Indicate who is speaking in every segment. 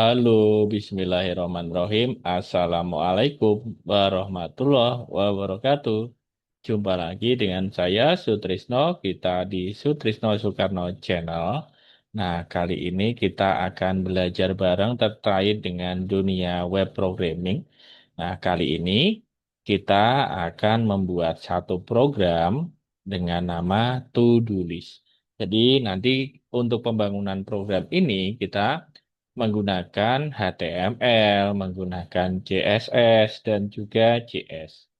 Speaker 1: Halo, Bismillahirrahmanirrahim. Assalamualaikum warahmatullahi wabarakatuh. Jumpa lagi dengan saya Sutrisno, kita di Sutrisno Soekarno Channel. Nah, kali ini kita akan belajar bareng terkait dengan dunia web programming. Nah, kali ini kita akan membuat satu program dengan nama To-Do List. Jadi nanti untuk pembangunan program ini kita menggunakan HTML, menggunakan CSS, dan juga JS.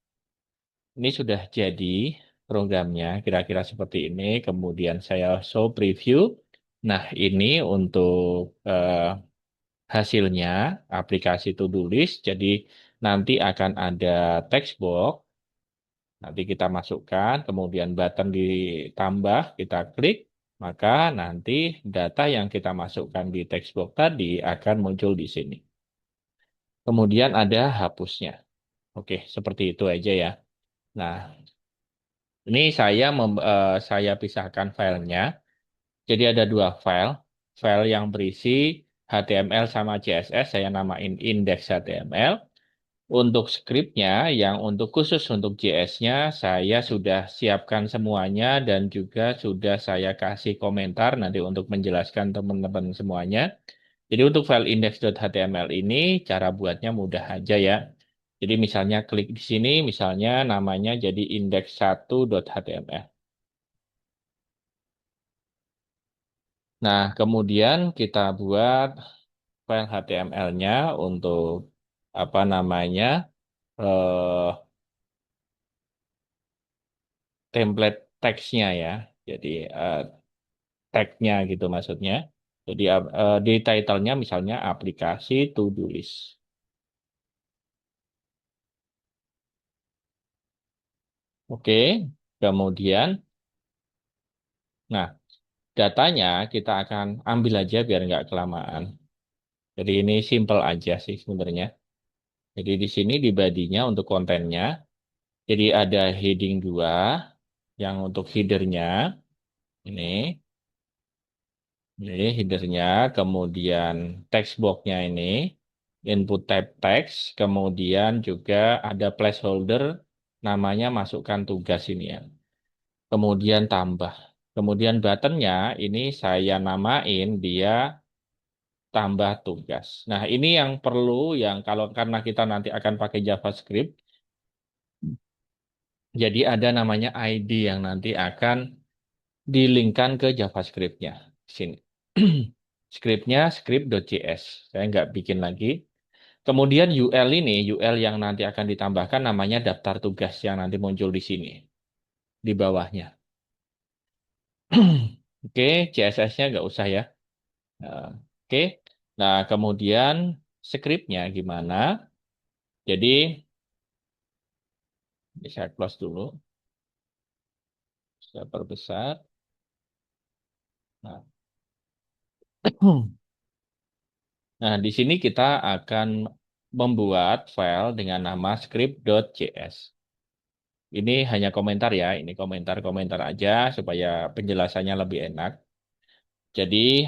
Speaker 1: Ini sudah jadi programnya, kira-kira seperti ini. Kemudian saya show preview. Nah, ini untuk hasilnya, aplikasi to-do list. Jadi nanti akan ada text box. Nanti kita masukkan, kemudian button ditambah, kita klik, maka nanti data yang kita masukkan di text box tadi akan muncul di sini. Kemudian ada hapusnya. Oke, seperti itu aja ya. Nah, ini saya pisahkan filenya. Jadi ada dua file. File yang berisi HTML sama CSS, saya namain index HTML. Untuk skripnya, yang untuk khusus untuk JS-nya, saya sudah siapkan semuanya dan juga sudah saya kasih komentar nanti untuk menjelaskan teman-teman semuanya. Jadi untuk file index.html ini, cara buatnya mudah aja ya. Jadi misalnya klik di sini, misalnya namanya jadi index1.html. Nah, kemudian kita buat file HTML-nya untuk apa namanya, eh, template teksnya ya. Jadi eh, tag-nya gitu maksudnya. Jadi di title-nya misalnya aplikasi to-do list. Oke, kemudian, nah datanya kita akan ambil aja biar nggak kelamaan. Jadi ini simple aja sih sebenarnya. Jadi di sini di body-nya untuk kontennya, jadi ada heading 2 yang untuk header-nya ini. Ini headernya, kemudian text box-nya ini, input type text, kemudian juga ada placeholder, namanya masukkan tugas ini ya. Kemudian tambah. Kemudian buttonnya ini saya namain dia tambah tugas. Nah ini yang perlu, yang kalau karena kita nanti akan pakai JavaScript, jadi ada namanya ID yang nanti akan dilinkkan ke JavaScript-nya. Sini. Script-nya script.js. Saya nggak bikin lagi. Kemudian UL ini, UL yang nanti akan ditambahkan namanya daftar tugas yang nanti muncul di sini, di bawahnya. Oke, CSS-nya nggak usah ya. Oke, nah kemudian script-nya gimana? Jadi, bisa close dulu, saya perbesar. Nah, nah, di sini kita akan membuat file dengan nama script.js. Ini hanya komentar ya, ini komentar-komentar aja supaya penjelasannya lebih enak. Jadi,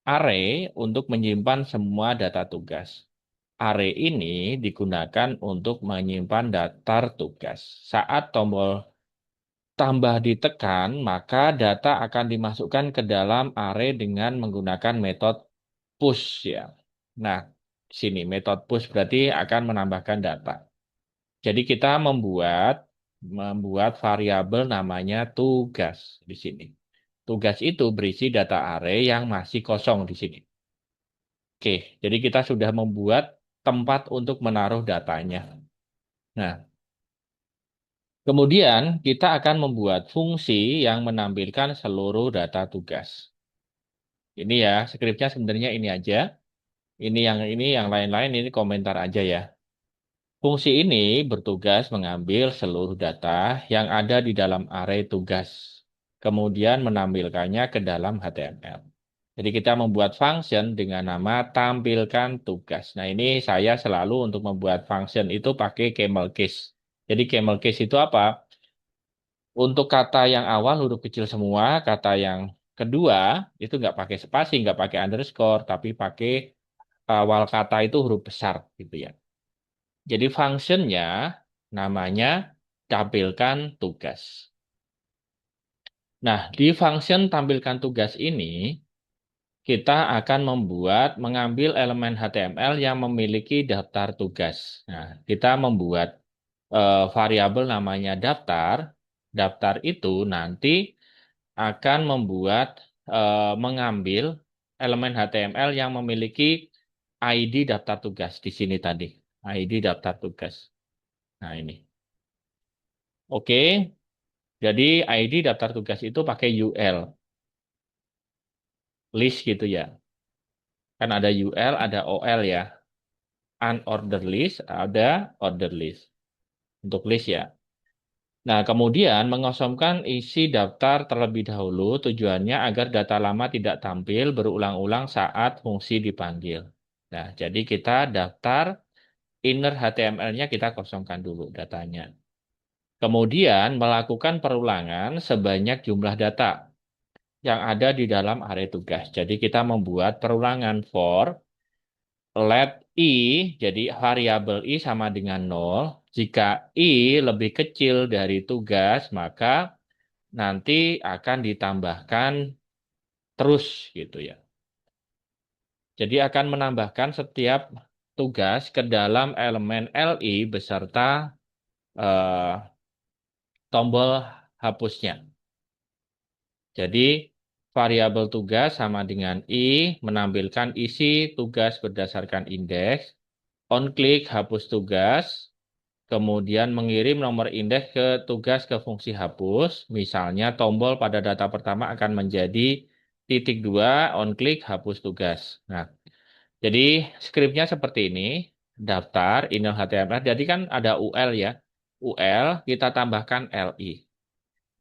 Speaker 1: array untuk menyimpan semua data tugas. Array ini digunakan untuk menyimpan daftar tugas. Saat tombol tambah ditekan, maka data akan dimasukkan ke dalam array dengan menggunakan metode push ya. Nah, sini metode push berarti akan menambahkan data. Jadi kita membuat variabel namanya tugas di sini. Tugas itu berisi data array yang masih kosong di sini. Oke, jadi kita sudah membuat tempat untuk menaruh datanya. Nah, kemudian kita akan membuat fungsi yang menampilkan seluruh data tugas. Ini ya, skripnya sebenarnya ini aja. Ini yang lain-lain ini komentar aja ya. Fungsi ini bertugas mengambil seluruh data yang ada di dalam array tugas, kemudian menampilkannya ke dalam HTML. Jadi kita membuat function dengan nama tampilkan tugas. Nah ini saya selalu untuk membuat function itu pakai camel case. Jadi camel case itu apa? Untuk kata yang awal huruf kecil semua, kata yang Kedua, itu nggak pakai spasi, nggak pakai underscore, tapi pakai awal kata itu huruf besar gitu ya. Jadi functionnya namanya tampilkan tugas. Nah, di function tampilkan tugas ini, kita akan mengambil elemen HTML yang memiliki daftar tugas. Nah, kita membuat variabel namanya daftar. Daftar itu nanti akan mengambil elemen HTML yang memiliki ID daftar tugas di sini tadi. ID daftar tugas. Nah, ini. Oke, jadi ID daftar tugas itu pakai UL, list gitu ya. Kan ada UL, ada OL ya. Unordered list, ada ordered list. Untuk list ya. Nah, kemudian mengosongkan isi daftar terlebih dahulu tujuannya agar data lama tidak tampil berulang-ulang saat fungsi dipanggil. Nah, jadi kita daftar inner HTML-nya kita kosongkan dulu datanya. Kemudian melakukan perulangan sebanyak jumlah data yang ada di dalam array tugas. Jadi kita membuat perulangan for let i, jadi variabel i sama dengan 0. Jika i lebih kecil dari tugas, maka nanti akan ditambahkan terus gitu ya. Jadi akan menambahkan setiap tugas ke dalam elemen li beserta eh, tombol hapusnya. Jadi variabel tugas sama dengan i menampilkan isi tugas berdasarkan indeks. On klik hapus tugas, kemudian mengirim nomor indeks ke tugas ke fungsi hapus. Misalnya tombol pada data pertama akan menjadi titik 2 on klik hapus tugas. Nah, jadi skripnya seperti ini. Daftar inner HTML. Jadi kan ada UL ya. UL kita tambahkan LI.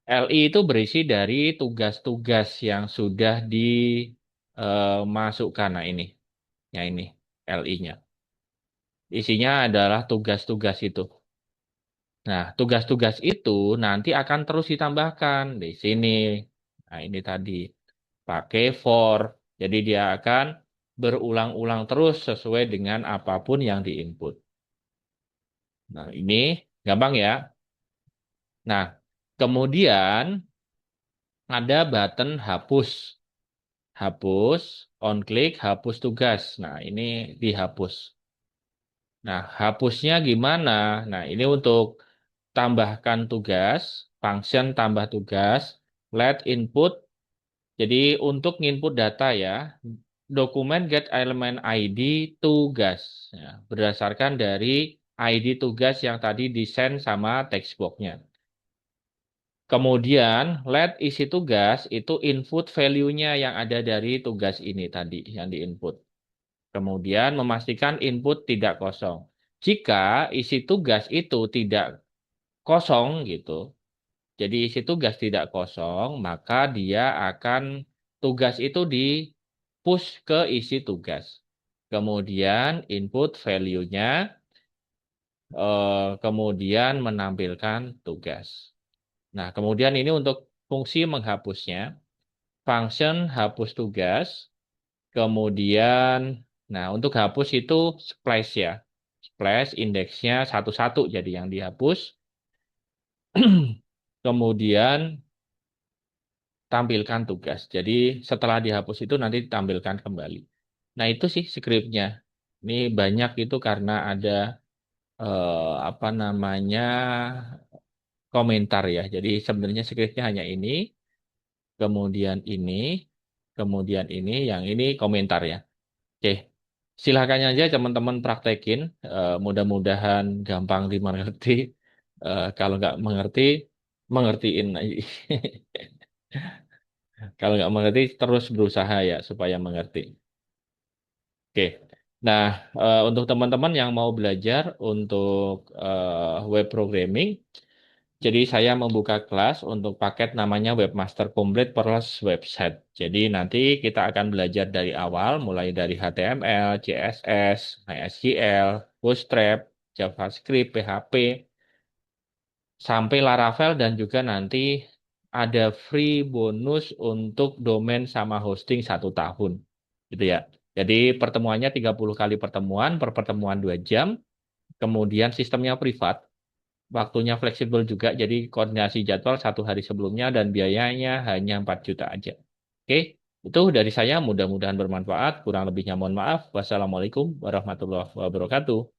Speaker 1: LI itu berisi dari tugas-tugas yang sudah dimasukkan. Nah ini, ya ini LI-nya. Isinya adalah tugas-tugas itu. Nah, tugas-tugas itu nanti akan terus ditambahkan di sini. Nah, ini tadi pakai for. Jadi dia akan berulang-ulang terus sesuai dengan apapun yang diinput. Nah, ini gampang ya. Nah, kemudian ada button hapus. Hapus, on klik, hapus tugas. Nah, ini dihapus. Nah, hapusnya gimana? Nah, ini untuk tambahkan tugas, function tambah tugas, let input. Jadi untuk input data ya, dokumen get element ID tugas. Ya, berdasarkan dari ID tugas yang tadi di-send sama text box-nya. Kemudian let isi tugas itu input value-nya yang ada dari tugas ini tadi yang diinput. Kemudian memastikan input tidak kosong. Jika isi tugas itu tidak kosong gitu, jadi isi tugas tidak kosong, maka dia akan tugas itu di push ke isi tugas. Kemudian input value-nya, kemudian menampilkan tugas. Nah, kemudian ini untuk fungsi menghapusnya, function hapus tugas, kemudian, nah untuk hapus itu splash ya, splash indeksnya satu-satu jadi yang dihapus. Kemudian tampilkan tugas. Jadi setelah dihapus itu nanti ditampilkan kembali. Nah itu sih skripnya. Ini banyak itu karena ada apa namanya komentar ya. Jadi sebenarnya skripnya hanya ini, kemudian ini, yang ini komentar ya. Oke, silakan aja teman-teman praktekin. Mudah-mudahan gampang dimengerti. Kalau nggak mengerti, mengertiin. Kalau nggak mengerti, terus berusaha ya supaya mengerti. Oke. Nah, untuk teman-teman yang mau belajar untuk web programming, jadi saya membuka kelas untuk paket namanya Webmaster Complete plus Website. Jadi nanti kita akan belajar dari awal, mulai dari HTML, CSS, MySQL, Bootstrap, JavaScript, PHP, sampai Laravel dan juga nanti ada free bonus untuk domain sama hosting 1 tahun. Gitu ya. Jadi pertemuannya 30 kali pertemuan, per pertemuan 2 jam. Kemudian sistemnya privat, waktunya fleksibel juga, jadi koordinasi jadwal 1 hari sebelumnya dan biayanya hanya 4 juta aja. Oke, itu dari saya mudah-mudahan bermanfaat. Kurang lebihnya mohon maaf. Wassalamualaikum warahmatullahi wabarakatuh.